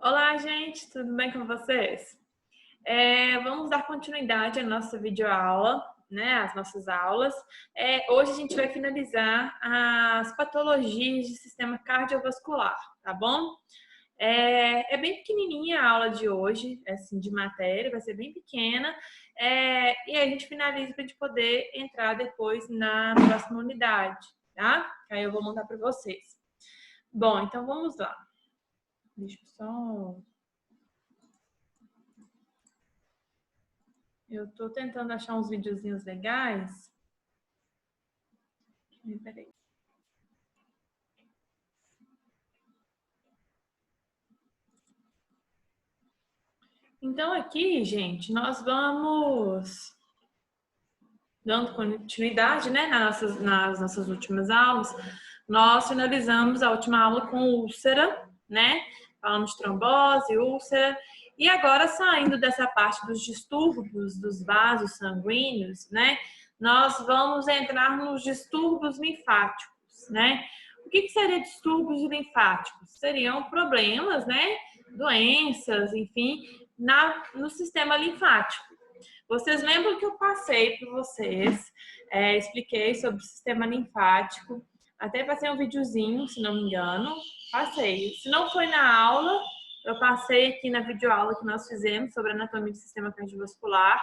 Olá, gente, tudo bem com vocês? Vamos dar continuidade à nossa videoaula, né, às nossas aulas. Hoje a gente vai finalizar as patologias de sistema cardiovascular, tá bom? Bem pequenininha a aula de hoje, assim, de matéria, vai ser bem pequena. E aí a gente finaliza para a gente poder entrar depois na próxima unidade, tá? Aí eu vou montar para vocês. Bom, então vamos lá. Deixa eu só... Eu tô tentando achar uns videozinhos legais. Peraí. Então aqui, gente, nós vamos dando continuidade, né, nas nossas últimas aulas. Nós finalizamos a última aula com úlcera, né? Falamos de trombose, úlcera. E agora, saindo dessa parte dos distúrbios dos vasos sanguíneos, né? Nós vamos entrar nos distúrbios linfáticos, né? O que seria distúrbios linfáticos? Seriam problemas, né? Doenças, enfim, no sistema linfático. Vocês lembram que eu passei para vocês, expliquei sobre o sistema linfático, até passei um videozinho, se não me engano, passei. Se não foi na aula, eu passei aqui na videoaula que nós fizemos sobre a anatomia do sistema cardiovascular.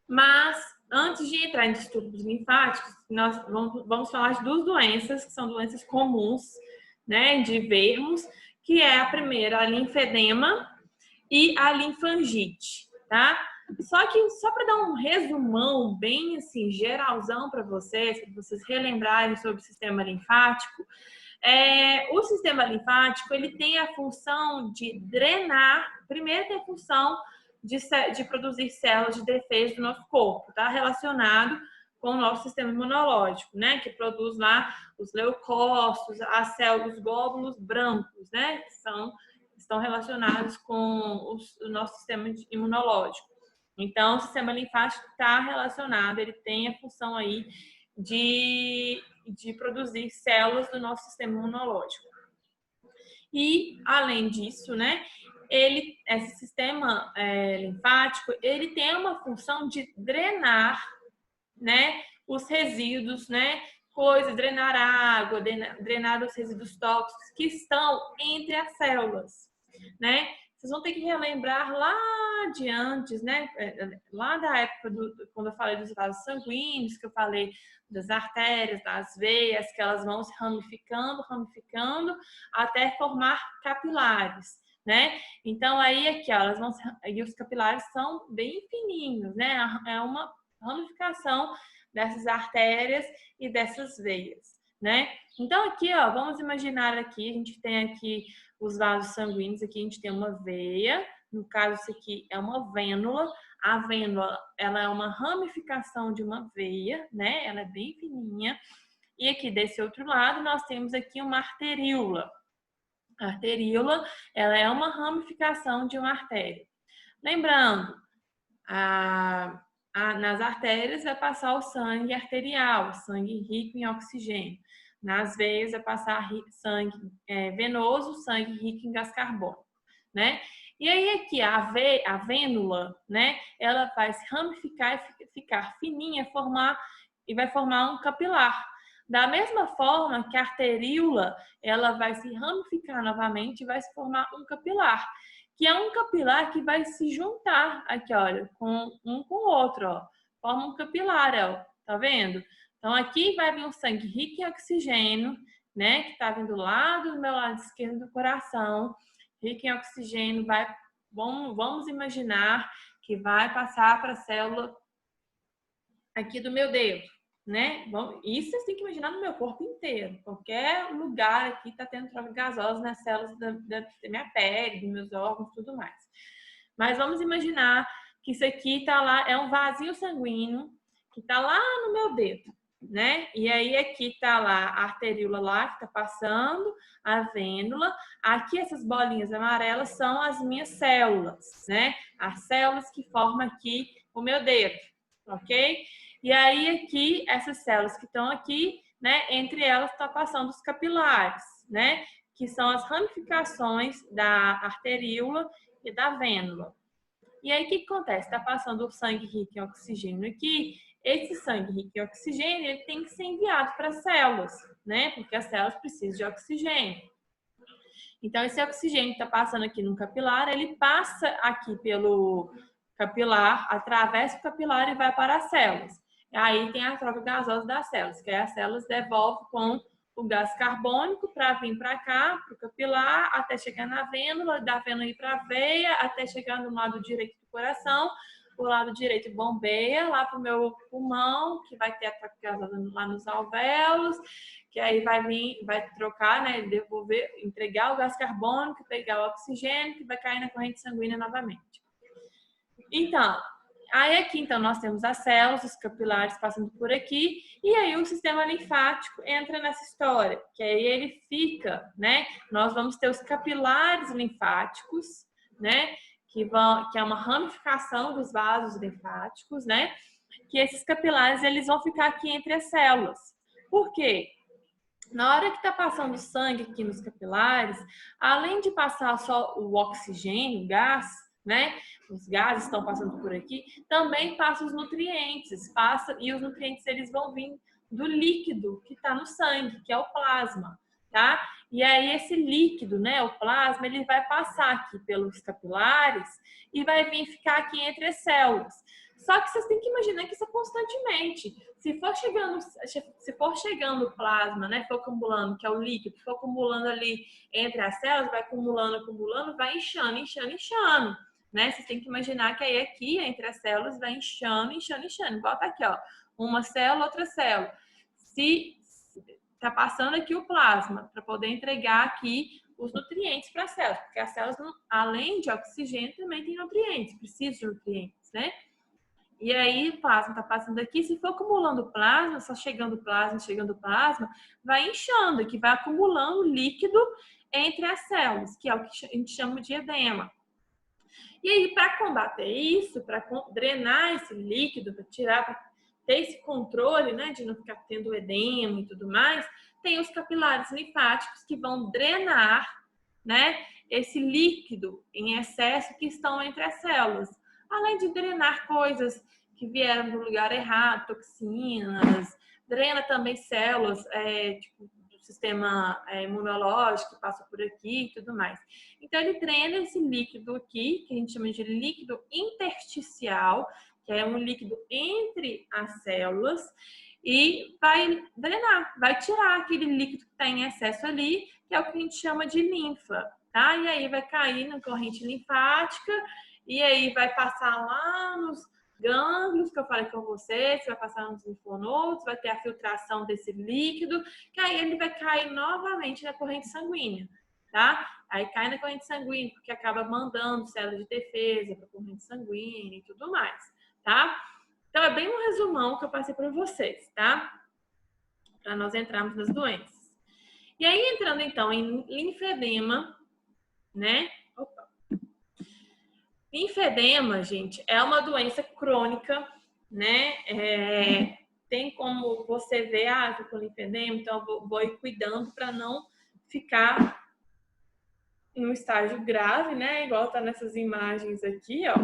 Mas, antes de entrar em distúrbios linfáticos, nós vamos falar de duas doenças, que são doenças comuns, né, de vermos, que é a primeira, a linfedema e a linfangite, tá? Só para dar um resumão bem assim, geralzão para vocês relembrarem sobre o sistema linfático, o sistema linfático, ele tem a função de drenar, primeiro tem a função de produzir células de defesa do nosso corpo, tá? Relacionado com o nosso sistema imunológico, né? Que produz lá os leucócitos, as células, os glóbulos brancos, né? Que estão relacionados com o nosso sistema imunológico. Então, o sistema linfático está relacionado, ele tem a função aí de produzir células do nosso sistema imunológico. E, além disso, né, esse sistema linfático, ele tem uma função de drenar, né, os resíduos, né, drenar água, drenar os resíduos tóxicos que estão entre as células, né? Vocês vão ter que relembrar lá de antes, né? Lá da época quando eu falei dos vasos sanguíneos, que eu falei das artérias, das veias, que elas vão se ramificando, até formar capilares, né? Então aí aqui, ó, e os capilares são bem fininhos, né? É uma ramificação dessas artérias e dessas veias, né? Então aqui, ó, vamos imaginar aqui, a gente tem aqui os vasos sanguíneos, aqui a gente tem uma veia, no caso isso aqui é uma vênula. A vênula, ela é uma ramificação de uma veia, né? Ela é bem fininha. E aqui desse outro lado nós temos aqui uma arteríola. A arteríola, ela é uma ramificação de uma artéria. Lembrando, nas artérias vai passar o sangue arterial, sangue rico em oxigênio. Nas veias vai passar sangue venoso, sangue rico em gás carbônico, né? E aí aqui a vênula, né? Ela vai se ramificar e ficar fininha, e vai formar um capilar. Da mesma forma que a arteríola, ela vai se ramificar novamente e vai se formar um capilar, que é um capilar que vai se juntar aqui, olha, com o outro, ó. Forma um capilar, ó. Tá vendo? Então, aqui vai vir um sangue rico em oxigênio, né? Que tá vindo lá do meu lado esquerdo do coração. Rico em oxigênio, vamos imaginar que vai passar para a célula aqui do meu dedo, né? Bom, isso você tem que imaginar no meu corpo inteiro. Qualquer lugar aqui está tendo troca gasosa nas células da minha pele, dos meus órgãos, tudo mais. Mas vamos imaginar que isso aqui está lá, é um vazio sanguíneo que está lá no meu dedo, né? E aí aqui está lá a arteríola lá que está passando, a vênula. Aqui essas bolinhas amarelas são as minhas células, né? As células que formam aqui o meu dedo, ok? E aí aqui essas células que estão aqui, né? Entre elas está passando os capilares, né? que são as ramificações da arteríola e da vênula. E aí, o que acontece? Está passando o sangue rico em oxigênio aqui. Esse sangue rico em oxigênio, ele tem que ser enviado para as células, né? Porque as células precisam de oxigênio. Então, esse oxigênio que está passando aqui no capilar, ele passa aqui pelo capilar, atravessa o capilar e vai para as células. E aí tem a troca gasosa das células, que aí as células devolvem com o gás carbônico para vir para cá, para o capilar, até chegar na vênula, da vênula ir para a veia, até chegar no lado direito do coração. O lado direito bombeia lá para o meu pulmão, que vai ter a troca gasosa lá nos alvéolos, que aí vai vir, vai trocar, né, devolver, entregar o gás carbônico, pegar o oxigênio, que vai cair na corrente sanguínea novamente. Então, aí aqui, então, nós temos as células, os capilares passando por aqui, e aí o sistema linfático entra nessa história, que aí ele fica, né, nós vamos ter os capilares linfáticos, né, que é uma ramificação dos vasos linfáticos, né, que esses capilares, eles vão ficar aqui entre as células. Por quê? Na hora que está passando sangue aqui nos capilares, além de passar só o oxigênio, o gás, né? Os gases estão passando por aqui, também passa os nutrientes, e os nutrientes eles vão vir do líquido que está no sangue, que é o plasma, tá? E aí esse líquido, né, o plasma, ele vai passar aqui pelos capilares e vai vir ficar aqui entre as células. Só que vocês têm que imaginar que isso é constantemente. Se for chegando o plasma, né, for acumulando, que é o líquido, for acumulando ali entre as células, vai acumulando, vai inchando, né? Vocês têm que imaginar que aí aqui, entre as células, vai inchando. Igual tá aqui, ó, uma célula, outra célula. Se tá passando aqui o plasma para poder entregar aqui os nutrientes para as células, porque as células, além de oxigênio, também tem nutrientes, precisam de nutrientes, né? E aí o plasma está passando aqui, se for acumulando plasma, só chegando plasma, vai inchando, que vai acumulando líquido entre as células, que é o que a gente chama de edema. E aí, para combater isso, para drenar esse líquido, para tirar, para ter esse controle, né, de não ficar tendo edema e tudo mais, tem os capilares linfáticos que vão drenar, né, esse líquido em excesso que estão entre as células. Além de drenar coisas que vieram do lugar errado, toxinas, drena também células tipo, do sistema imunológico que passa por aqui e tudo mais. Então, ele drena esse líquido aqui, que a gente chama de líquido intersticial, que é um líquido entre as células, e vai drenar, vai tirar aquele líquido que está em excesso ali, que é o que a gente chama de linfa, tá? E aí vai cair na corrente linfática, e aí vai passar lá nos gânglios que eu falei com vocês, vai passar nos linfonodos, vai ter a filtração desse líquido, que aí ele vai cair novamente na corrente sanguínea, tá? Aí cai na corrente sanguínea, porque acaba mandando células de defesa para a corrente sanguínea e tudo mais, tá? Então, é bem um resumão que eu passei para vocês, tá? Para nós entrarmos nas doenças. E aí, entrando então em linfedema, né? Linfedema, gente, é uma doença crônica, né? Tem como você ver, tô com linfedema, então eu vou ir cuidando para não ficar em um estágio grave, né? Igual tá nessas imagens aqui, ó,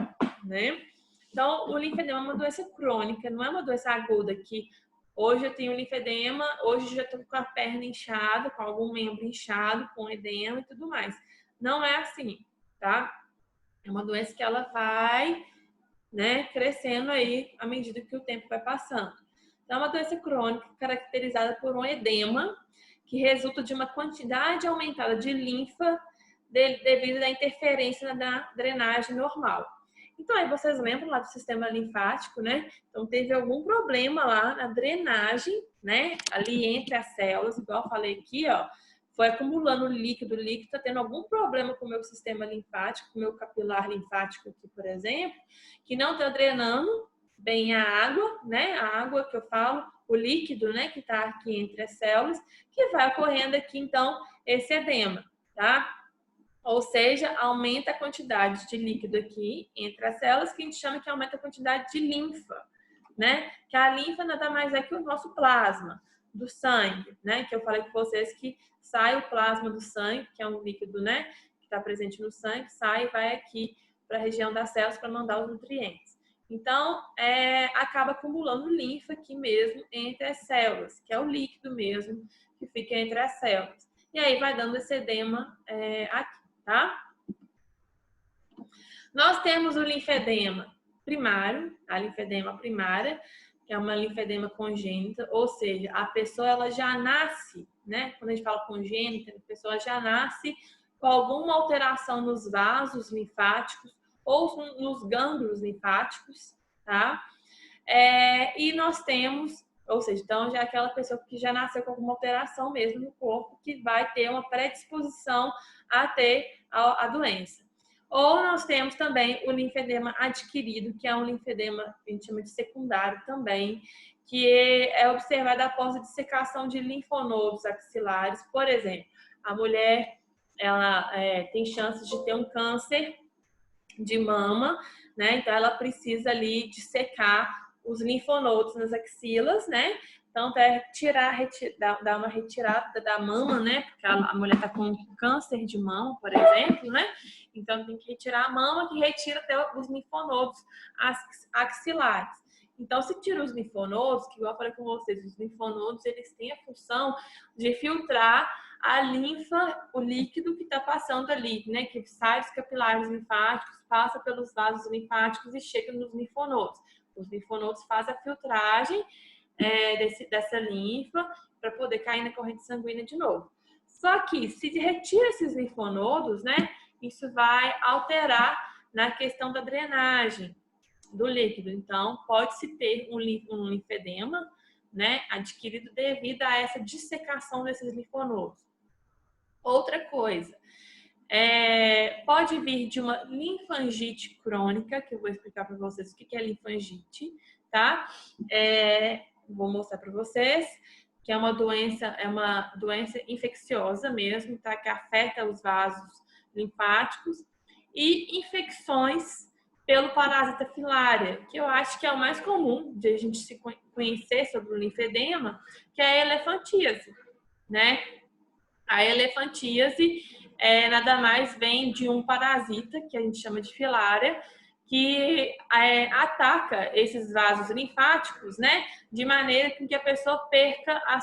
né? Então, o linfedema é uma doença crônica, não é uma doença aguda que hoje eu tenho linfedema, hoje já estou com a perna inchada, com algum membro inchado, com edema e tudo mais. Não é assim, tá? É uma doença que ela vai, né, crescendo aí à medida que o tempo vai passando. Então, é uma doença crônica caracterizada por um edema que resulta de uma quantidade aumentada de linfa devido à interferência da drenagem normal. Então, aí vocês lembram lá do sistema linfático, né? Então, teve algum problema lá na drenagem, né? Ali entre as células, igual eu falei aqui, ó. Foi acumulando líquido, tá tendo algum problema com o meu sistema linfático, com o meu capilar linfático aqui, por exemplo, que não está drenando bem a água, né? A água que eu falo, o líquido, né? Que está aqui entre as células, que vai ocorrendo aqui, então, esse edema, tá? Ou seja, aumenta a quantidade de líquido aqui entre as células, que a gente chama que aumenta a quantidade de linfa, né? Que a linfa nada mais é que o nosso plasma. do sangue, né? Que eu falei com vocês que sai o plasma do sangue, que é um líquido, né? Que está presente no sangue, sai e vai aqui para a região das células para mandar os nutrientes. Então, acaba acumulando linfa aqui mesmo entre as células, que é o líquido mesmo que fica entre as células. E aí vai dando esse edema aqui, tá? Nós temos o linfedema primário, a linfedema primária, que é uma linfedema congênita, ou seja, a pessoa ela já nasce, né? Quando a gente fala congênita, a pessoa já nasce com alguma alteração nos vasos linfáticos ou nos gânglios linfáticos, tá? E nós temos, ou seja, então já é aquela pessoa que já nasceu com alguma alteração mesmo no corpo, que vai ter uma predisposição a ter a doença. Ou nós temos também o linfedema adquirido, que é um linfedema que a gente chama de secundário também, que é observado após a dissecação de linfonodos axilares. Por exemplo, a mulher ela tem chances de ter um câncer de mama, né? Então ela precisa ali dissecar os linfonodos nas axilas, né? Então, dar uma retirada da mama, né? Porque a mulher está com câncer de mama, por exemplo, né? Então, tem que retirar a mama, que retira até os linfonodos axilares. Então, se tira os linfonodos, que igual eu falei com vocês, os linfonodos, eles têm a função de filtrar a linfa, o líquido que está passando ali, né? Que sai dos capilares linfáticos, passa pelos vasos linfáticos e chega nos linfonodos. Os linfonodos fazem a filtragem dessa linfa para poder cair na corrente sanguínea de novo. Só que se retira esses linfonodos, né? Isso vai alterar na questão da drenagem do líquido. Então, pode-se ter um linfedema, né, adquirido devido a essa dissecação desses linfonodos. Outra coisa, pode vir de uma linfangite crônica, que eu vou explicar para vocês o que é linfangite, tá? Vou mostrar para vocês que é uma doença infecciosa mesmo, tá? Que afeta os vasos linfáticos e infecções pelo parásita filária, que eu acho que é o mais comum de a gente se conhecer sobre o linfedema, que é a elefantíase, né? A elefantíase nada mais vem de um parasita, que a gente chama de filária, que ataca esses vasos linfáticos, né? De maneira que a pessoa perca a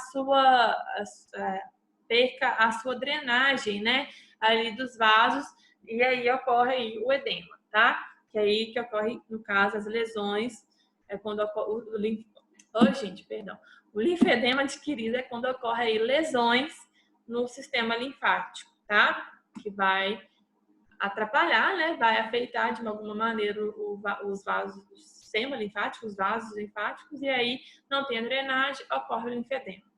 sua drenagem, né? Ali dos vasos, e aí ocorre aí o edema, tá? Que é aí que ocorre, no caso, as lesões, quando ocorre o linfedema adquirido é quando ocorre aí lesões no sistema linfático, tá? Que vai atrapalhar, né? Vai afetar de alguma maneira os vasos do sistema linfático, os vasos linfáticos, e aí não tem a drenagem, ocorre o linfedema.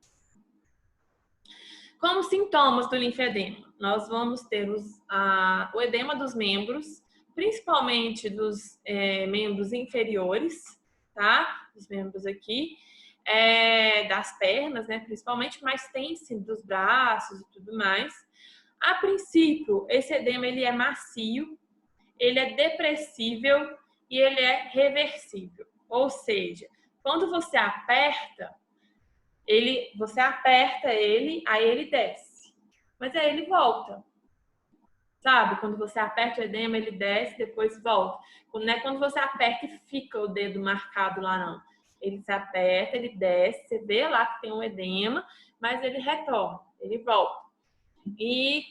Como sintomas do linfedema, nós vamos ter o edema dos membros, principalmente dos membros inferiores, tá? Os membros aqui, das pernas, né? Principalmente, mas tem sim dos braços e tudo mais. A princípio, esse edema ele é macio, ele é depressível e ele é reversível. Ou seja, quando você aperta ele, aí ele desce. Mas aí ele volta. Sabe? Quando você aperta o edema, ele desce, depois volta. Não é quando você aperta e fica o dedo marcado lá, não. Ele se aperta, ele desce, você vê lá que tem um edema, mas ele retorna, ele volta. E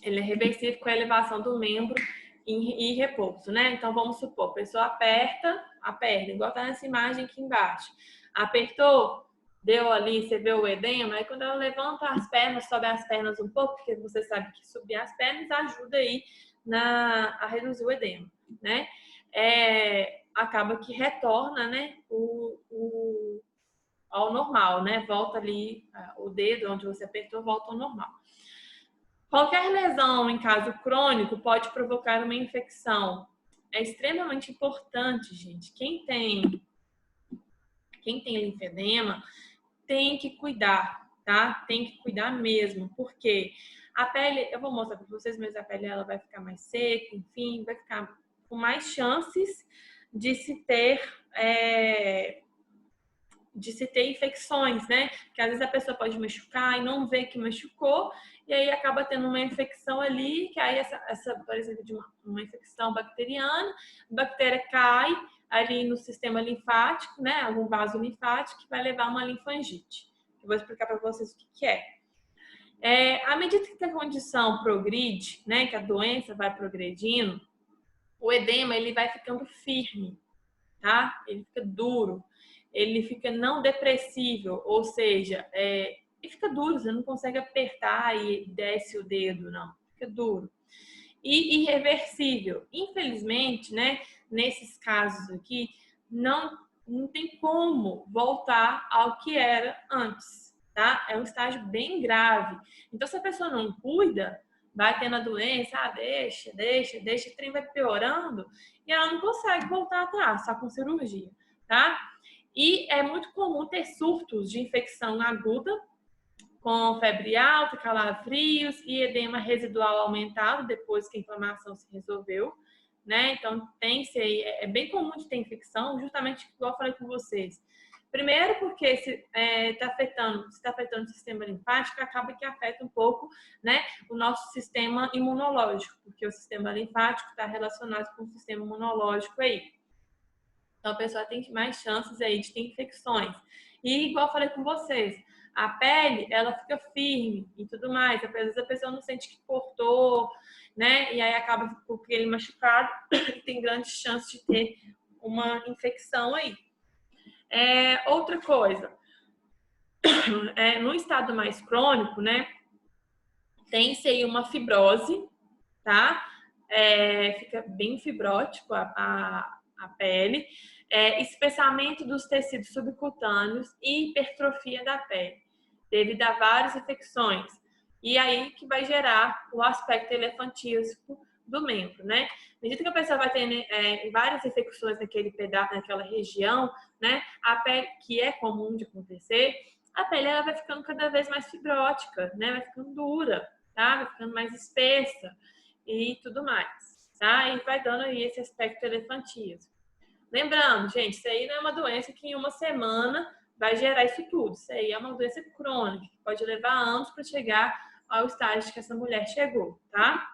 ele é reversível com a elevação do membro em repouso, né? Então, vamos supor, a pessoa aperta a perna, igual tá nessa imagem aqui embaixo. Apertou, deu ali, você vê o edema, aí quando ela levanta as pernas, sobe as pernas um pouco, porque você sabe que subir as pernas ajuda aí a reduzir o edema, né? Acaba que retorna, né, ao normal, né? Volta ali, o dedo onde você apertou volta ao normal. Qualquer lesão em caso crônico pode provocar uma infecção. É extremamente importante, gente. Quem tem linfedema tem que cuidar, tá? Tem que cuidar mesmo, porque a pele, eu vou mostrar para vocês, mas a pele ela vai ficar mais seca, enfim, vai ficar com mais chances de se ter de se ter infecções, né? Porque às vezes a pessoa pode machucar e não vê que machucou, e aí acaba tendo uma infecção ali, que aí por exemplo, de uma infecção bacteriana, a bactéria cai ali no sistema linfático, né? Algum vaso linfático que vai levar a uma linfangite. Eu vou explicar para vocês o que é. À medida que a condição progride, né? Que a doença vai progredindo, o edema ele vai ficando firme, tá? Ele fica duro, ele fica não depressível, ou seja, ele fica duro, você não consegue apertar e desce o dedo, não. Fica duro. E irreversível. Infelizmente, né, nesses casos aqui, não tem como voltar ao que era antes, tá? É um estágio bem grave. Então, se a pessoa não cuida, vai tendo a doença, deixa, o trem vai piorando e ela não consegue voltar atrás, só com cirurgia, tá? E é muito comum ter surtos de infecção aguda, com febre alta, calafrios e edema residual aumentado depois que a inflamação se resolveu, né? Então, é bem comum de ter infecção, justamente igual eu falei com vocês. Primeiro porque se está afetando o sistema linfático, acaba que afeta um pouco, né, o nosso sistema imunológico, porque o sistema linfático está relacionado com o sistema imunológico aí. Então, a pessoa tem mais chances aí de ter infecções. E, igual eu falei com vocês, a pele, ela fica firme e tudo mais. Às vezes a pessoa não sente que cortou, né? E aí acaba com aquele machucado e tem grandes chances de ter uma infecção aí. Outra coisa, no estado mais crônico, né? Tem-se aí uma fibrose, tá? Fica bem fibrótico a pele, espessamento dos tecidos subcutâneos e hipertrofia da pele, devido a várias infecções. E aí que vai gerar o aspecto elefantíaco do membro, né? À medida que a pessoa vai tendo várias infecções naquele pedaço, naquela região, né? A pele, que é comum de acontecer, a pele ela vai ficando cada vez mais fibrótica, né? Vai ficando dura, tá? Vai ficando mais espessa e tudo mais, tá? E vai dando aí esse aspecto elefantíaco. Lembrando, gente, isso aí não é uma doença que em uma semana vai gerar isso tudo. Isso aí é uma doença crônica, que pode levar anos para chegar ao estágio que essa mulher chegou, tá?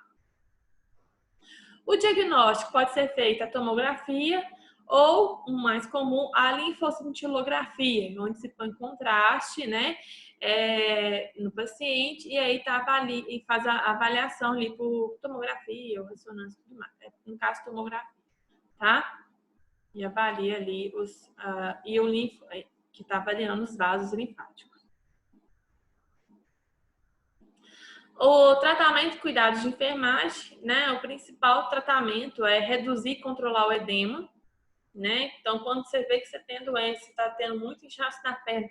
O diagnóstico pode ser feito a tomografia ou, o mais comum, a linfocintilografia, onde se põe contraste, né, no paciente e aí e faz a avaliação ali por tomografia ou ressonância e tudo mais. No caso, tomografia, tá? E avalia ali e o linfo, que está avaliando os vasos linfáticos. O tratamento e cuidados de enfermagem, né? O principal tratamento é reduzir e controlar o edema, né? Então, quando você vê que você tem doença, está tendo muito inchaço na perna,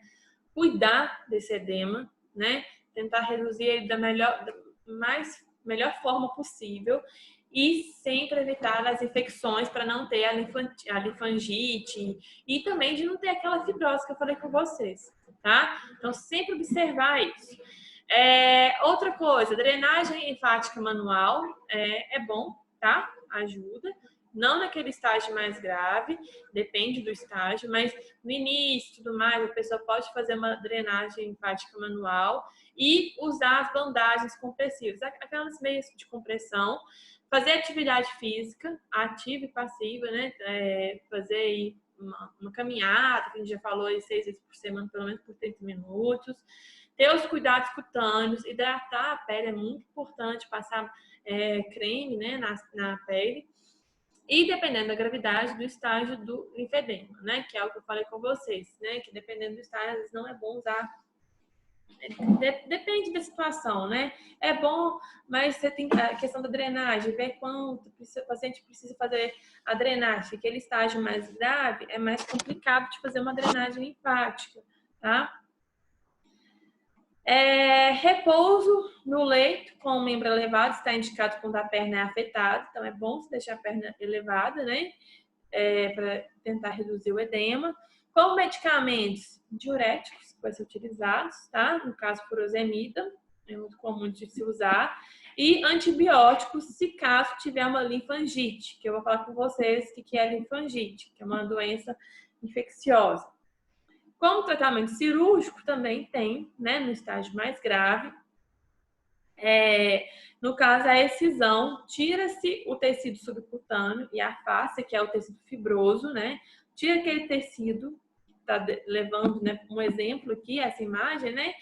cuidar desse edema, né? Tentar reduzir ele da melhor forma possível e sempre evitar as infecções para não ter a linfangite e também de não ter aquela fibrose que eu falei com vocês, tá? Então, sempre observar isso. Outra coisa, drenagem linfática manual é bom, tá? Ajuda. Não naquele estágio mais grave, depende do estágio, mas no início, tudo mais, a pessoa pode fazer uma drenagem linfática manual e usar as bandagens compressivas, aquelas meias de compressão, fazer atividade física, ativa e passiva, né? Fazer aí uma caminhada, que a gente já falou aí 6 vezes por semana, pelo menos por 30 minutos. Ter os cuidados cutâneos, hidratar a pele é muito importante, passar creme, né, na pele. E dependendo da gravidade do estágio do linfedema, né? Que é o que eu falei com vocês, né? Que dependendo do estágio, às vezes não é bom usar. Depende da situação, né? É bom, mas você tem a questão da drenagem, ver quanto o paciente precisa fazer a drenagem. Aquele estágio mais grave é mais complicado de fazer uma drenagem linfática, tá? Repouso no leito com o membro elevado está indicado quando a perna é afetada, então é bom você deixar a perna elevada, né? Para tentar reduzir o edema. Com medicamentos diuréticos que podem ser utilizados, tá? No caso, furosemida, é muito comum de se usar. E antibióticos, se caso tiver uma linfangite, que eu vou falar com vocês o que é linfangite, que é uma doença infecciosa. Como tratamento cirúrgico também tem, né, no estágio mais grave. No caso, a excisão, tira-se o tecido subcutâneo e a face, que é o tecido fibroso, né? Tira aquele tecido, tá levando, né, um exemplo aqui, essa imagem, né?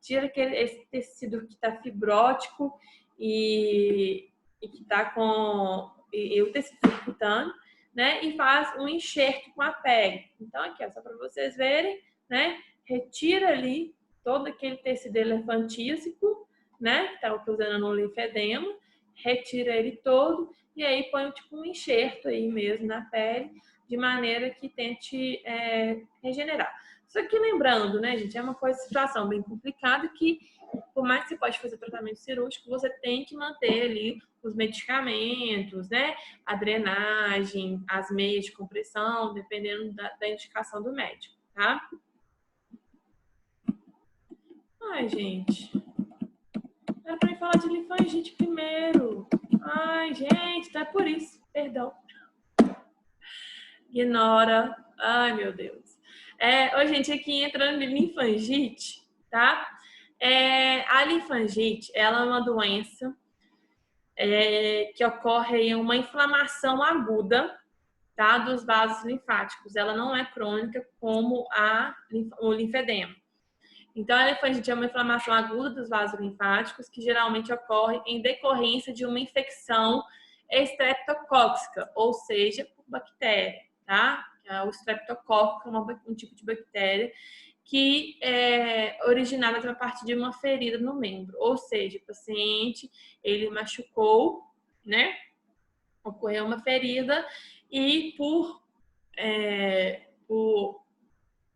Tira esse tecido que está fibrótico e que está com o tecido subcutâneo, né? E faz um enxerto com a pele. Então, aqui, ó, só para vocês verem, né? Retira ali todo aquele tecido elefantíaco, né? Que estava causando no linfedema, retira ele todo e aí põe tipo um enxerto aí mesmo na pele, de maneira que tente regenerar. Só que lembrando, né, gente, é uma situação bem complicada que, por mais que você pode fazer tratamento cirúrgico, você tem que manter ali os medicamentos, né? A drenagem, as meias de compressão, dependendo da indicação do médico, tá? Ai, gente. Era pra mim falar de linfangite primeiro. Ai, gente, tá por isso. Perdão. Ignora. Ai, meu Deus. Ô, gente, aqui entrando em linfangite, tá? A linfangite, ela é uma doença que ocorre em uma inflamação aguda, tá? Dos vasos linfáticos. Ela não é crônica como o linfedema. Então, a linfangite é uma inflamação aguda dos vasos linfáticos que geralmente ocorre em decorrência de uma infecção estreptocócica, ou seja, por bactéria, tá? O estreptococcus é um tipo de bactéria que é originada a partir de uma ferida no membro, ou seja, o paciente, ele machucou, né? Ocorreu uma ferida e por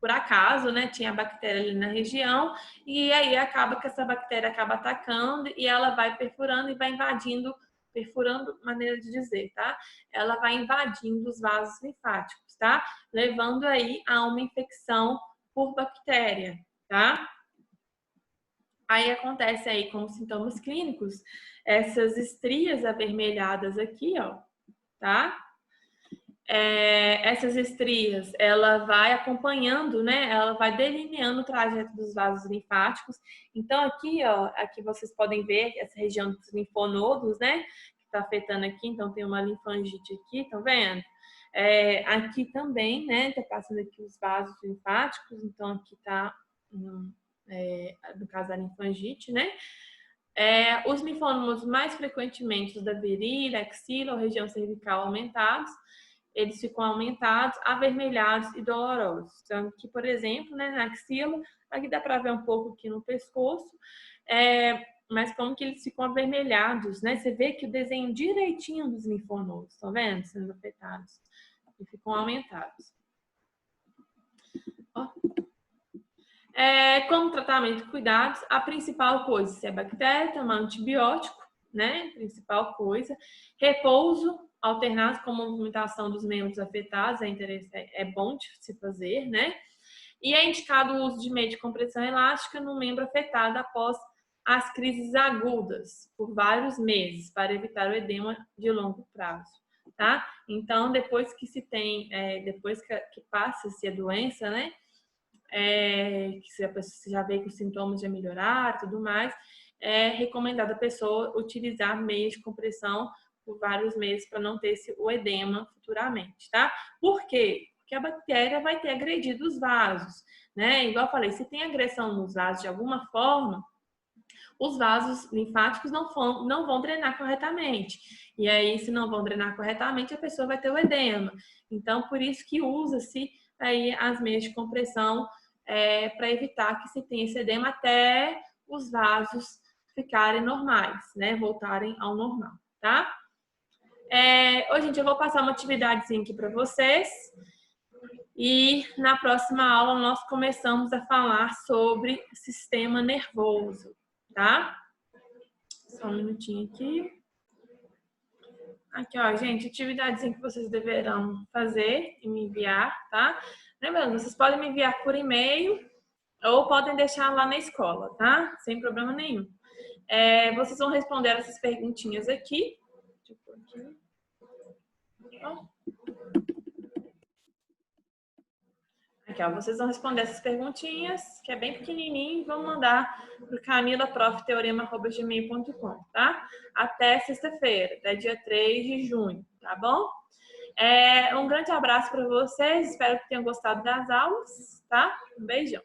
acaso, né, tinha bactéria ali na região, e aí acaba que essa bactéria acaba atacando e ela vai perfurando e vai invadindo, perfurando, maneira de dizer, tá? Ela vai invadindo os vasos linfáticos, tá? Levando aí a uma infecção por bactéria, tá? Aí acontece aí como sintomas clínicos, essas estrias avermelhadas aqui, ó, tá? Essas estrias, ela vai acompanhando, né? Ela vai delineando o trajeto dos vasos linfáticos. Então, aqui, ó, aqui vocês podem ver essa região dos linfonodos, né? Que está afetando aqui. Então, tem uma linfangite aqui, estão vendo? Aqui também, né? Tá passando aqui os vasos linfáticos. Então, aqui tá, no caso da linfangite, né? Os linfonodos mais frequentemente da virilha, axila ou região cervical aumentados, eles ficam aumentados, avermelhados e dolorosos. Então, aqui, por exemplo, né, na axila, aqui dá para ver um pouco aqui no pescoço, mas como que eles ficam avermelhados, né? Você vê que o desenho direitinho dos linfonodos, estão vendo? Sendo afetados. E ficam aumentados. Ó. Como tratamento e cuidados, a principal coisa, se é bactéria, tomar antibiótico, né? Principal coisa. Repouso alternado com a movimentação dos membros afetados, é bom de se fazer, né? E é indicado o uso de meio de compressão elástica no membro afetado após as crises agudas, por vários meses, para evitar o edema de longo prazo, tá? Então, depois que se tem, depois que passa-se a doença, né? Que a pessoa já vê que os sintomas já melhoraram e tudo mais, é recomendado a pessoa utilizar meias de compressão por vários meses para não ter o edema futuramente, tá? Por quê? Porque a bactéria vai ter agredido os vasos, né? Igual eu falei, se tem agressão nos vasos de alguma forma, os vasos linfáticos não vão drenar corretamente. E aí, se não vão drenar corretamente, a pessoa vai ter o edema. Então, por isso que usa-se aí as meias de compressão para evitar que se tenha esse edema até os vasos ficarem normais, né? Voltarem ao normal, tá? Hoje, gente, eu vou passar uma atividadezinha aqui para vocês. E na próxima aula nós começamos a falar sobre sistema nervoso, tá? Só um minutinho aqui. Aqui, ó, gente, atividadezinha que vocês deverão fazer e me enviar, tá? Lembrando, vocês podem me enviar por e-mail ou podem deixar lá na escola, tá? Sem problema nenhum. Vocês vão responder essas perguntinhas aqui. Deixa eu pôr aqui. aqui, ó. Vocês vão responder essas perguntinhas, que é bem pequenininho, e vão mandar para o camilaprofteorema@gmail.com, tá? Até sexta-feira, até dia 3 de junho, tá bom? Um grande abraço para vocês, espero que tenham gostado das aulas, tá? Um beijão.